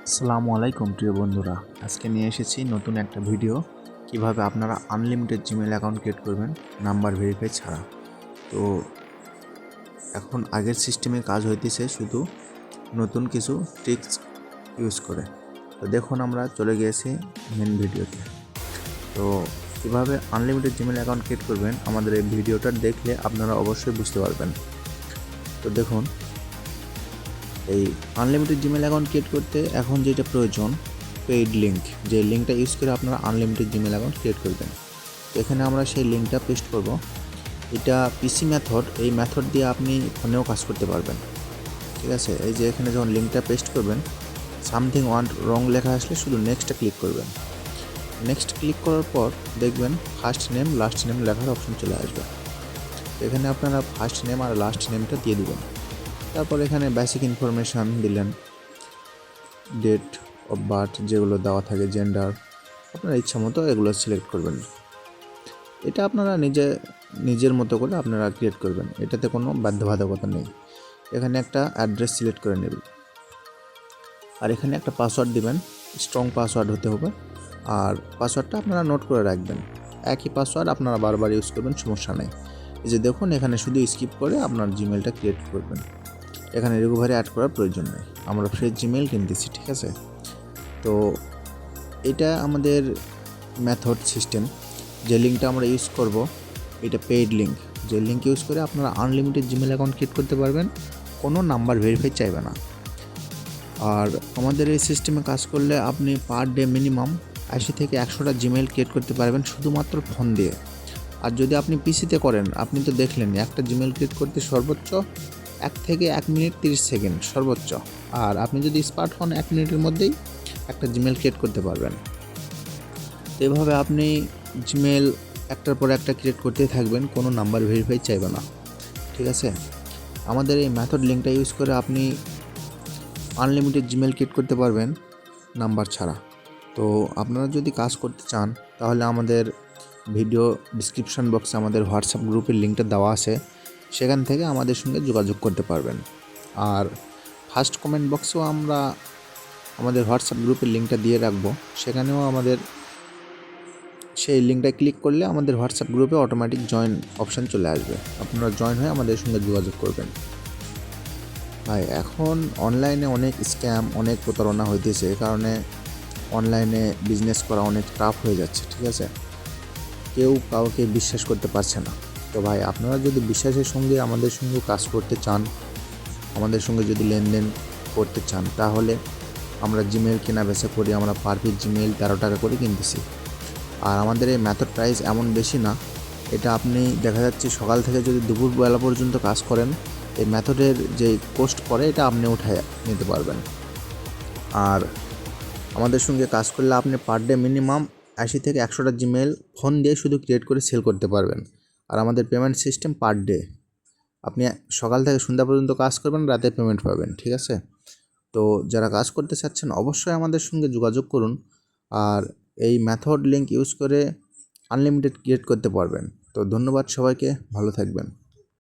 আসসালামু আলাইকুম প্রিয় বন্ধুরা, আজকে নিয়ে এসেছি নতুন একটা ভিডিও কিভাবে আপনারা আনলিমিটেড জিমেল অ্যাকাউন্ট ক্রিয়েট করবেন নাম্বার ভেরিফাই ছাড়া। তো এখন আগের সিস্টেমে কাজ হইতেছে শুধু নতুন কিছু ট্রিক্স ইউজ করে। তো দেখুন আমরা চলে গিয়েছি মেন ভিডিওতে। তো কিভাবে আনলিমিটেড জিমেল অ্যাকাউন্ট ক্রিয়েট করবেন আমাদের এই ভিডিওটা দেখলে আপনারা অবশ্যই বুঝতে পারবেন। তো দেখুন, এই আনলিমিটেড জিমেল অ্যাকাউন্ট ক্রিয়েট করতে এখন যেটা প্রয়োজন পেইড লিঙ্ক, যে লিঙ্কটা ইউজ করে আপনারা আনলিমিটেড জিমেল অ্যাকাউন্ট ক্রিয়েট করবেন। তো এখানে আমরা সেই লিঙ্কটা পেস্ট করব। এটা পিসি মেথড, এই মেথড দিয়ে আপনি ফোনেও কাজ করতে পারবেন। ঠিক আছে, এই যে এখানে যখন লিঙ্কটা পেস্ট করবেন, সামথিং ওয়ান্ট রং লেখা আসলে শুধু নেক্সটে ক্লিক করবেন। নেক্সট ক্লিক করার পর দেখবেন ফার্স্ট নেম লাস্ট নেম লেখার অপশন চলে আসবে। এখানে আপনারা ফার্স্ট নেম আর লাস্ট নেমটা দিয়ে দেবেন। তারপর এখানে বেসিক ইনফরমেশান দিলেন, ডেট অফ বার্থ যেগুলো দেওয়া থাকে, জেন্ডার, আপনার ইচ্ছা মতো এগুলো সিলেক্ট করবেন। এটা আপনারা নিজের মতো করে আপনারা ক্রিয়েট করবেন, এটাতে কোনো বাধ্যবাধকতা নেই। এখানে একটা অ্যাড্রেস সিলেক্ট করে নেবেন, আর এখানে একটা পাসওয়ার্ড দিবেন, স্ট্রং পাসওয়ার্ড হতে হবে। আর পাসওয়ার্ডটা আপনারা নোট করে রাখবেন, একই পাসওয়ার্ড আপনারা বারবার ইউজ করবেন, সমস্যা নেই। এই যে দেখুন, এখানে শুধু স্কিপ করে আপনার জিমেলটা ক্রিয়েট করবেন। এখানে রিকভারি অ্যাড করার প্রয়োজন নেই, আমরা ফ্রেশ জিমেল কিনতেছি। ঠিক আছে, তো এটা আমাদের মেথড সিস্টেম। যে লিঙ্কটা আমরা ইউজ করব এটা পেইড লিঙ্ক, যে লিঙ্ক ইউজ করে আপনারা আনলিমিটেড জিমেল অ্যাকাউন্ট ক্রিয়েট করতে পারবেন, কোনো নাম্বার ভেরিফাই চাইবে না। আর আমাদের এই সিস্টেমে কাজ করলে আপনি পার ডে মিনিমাম 80 থেকে 100টা জিমেল ক্রিয়েট করতে পারবেন শুধুমাত্র ফোন দিয়ে। আর যদি আপনি পিসিতে করেন, আপনি তো দেখলেন একটা জিমেল ক্রিয়েট করতে সর্বোচ্চ 1 থেকে 1 মিনিট 30 সেকেন্ড সর্বোচ্চ। আর আপনি যদি স্মার্টফোন 1 মিনিটের মধ্যেই একটা জিমেল ক্রিয়েট করতে পারবেন। তো এভাবে আপনি জিমেল একটার পর একটা ক্রিয়েট করতেই থাকবেন, কোনো নাম্বার ভেরিফাই চাইবে না। ঠিক আছে, আমাদের এই মেথড লিঙ্কটা ইউজ করে আপনি আনলিমিটেড জিমেল ক্রিয়েট করতে পারবেন নাম্বার ছাড়া। তো আপনারা যদি কাজ করতে চান তাহলে আমাদের ভিডিও ডিসক্রিপশন বক্সে আমাদের হোয়াটসঅ্যাপ গ্রুপের লিঙ্কটা দেওয়া আছে, সেখান থেকে আমাদের সঙ্গে যোগাযোগ করতে পারবেন। আর ফার্স্ট কমেন্ট বক্সেও আমরা আমাদের হোয়াটসঅ্যাপ গ্রুপের লিঙ্কটা দিয়ে রাখবো, সেখানেও আমাদের সেই লিঙ্কটা ক্লিক করলে আমাদের হোয়াটসঅ্যাপ গ্রুপে অটোমেটিক জয়েন অপশান চলে আসবে, আপনারা জয়েন হয়ে আমাদের সঙ্গে যোগাযোগ করবেন। ভাই, এখন অনলাইনে অনেক স্ক্যাম, অনেক প্রতারণা হইতেছে, এই কারণে অনলাইনে বিজনেস করা অনেক টাফ হয়ে যাচ্ছে। ঠিক আছে, কেউ কাউকে বিশ্বাস করতে পারছে না। তো ভাই, আপনারা যদি বিশ্বাসের সঙ্গে আমাদের সঙ্গে কাজ করতে চান, আমাদের সঙ্গে যদি লেনদেন করতে চান, তাহলে আমরা জিমেল কেনা বেচা করি, আমরা পার পিস জিমেল 13 টাকা করে কিনতেছি। আর আমাদের এই মেথড প্রাইস এমন বেশি না, এটা আপনি দেখা যাচ্ছে সকাল থেকে যদি দুপুরবেলা পর্যন্ত কাজ করেন, এই মেথডের যে কোস্ট পড়ে এটা আপনি উঠায় নিতে পারবেন। আর আমাদের সঙ্গে কাজ করলে আপনি পার ডে মিনিমাম 80 থেকে 100টা জিমেল ফোন দিয়ে শুধু ক্রিয়েট করে সেল করতে পারবেন। আর আমাদের পেমেন্ট সিস্টেম পার ডে, আপনি সকাল থেকে সন্ধ্যা পর্যন্ত কাজ করবেন, রাতে পেমেন্ট পাবেন। ঠিক আছে, তো যারা কাজ করতে চাচ্ছেন অবশ্যই আমাদের সঙ্গে যোগাযোগ করুন। আর এই মেথড লিঙ্ক ইউজ করে আনলিমিটেড ক্রিয়েট করতে পারবেন। তো ধন্যবাদ সবাইকে, ভালো থাকবেন।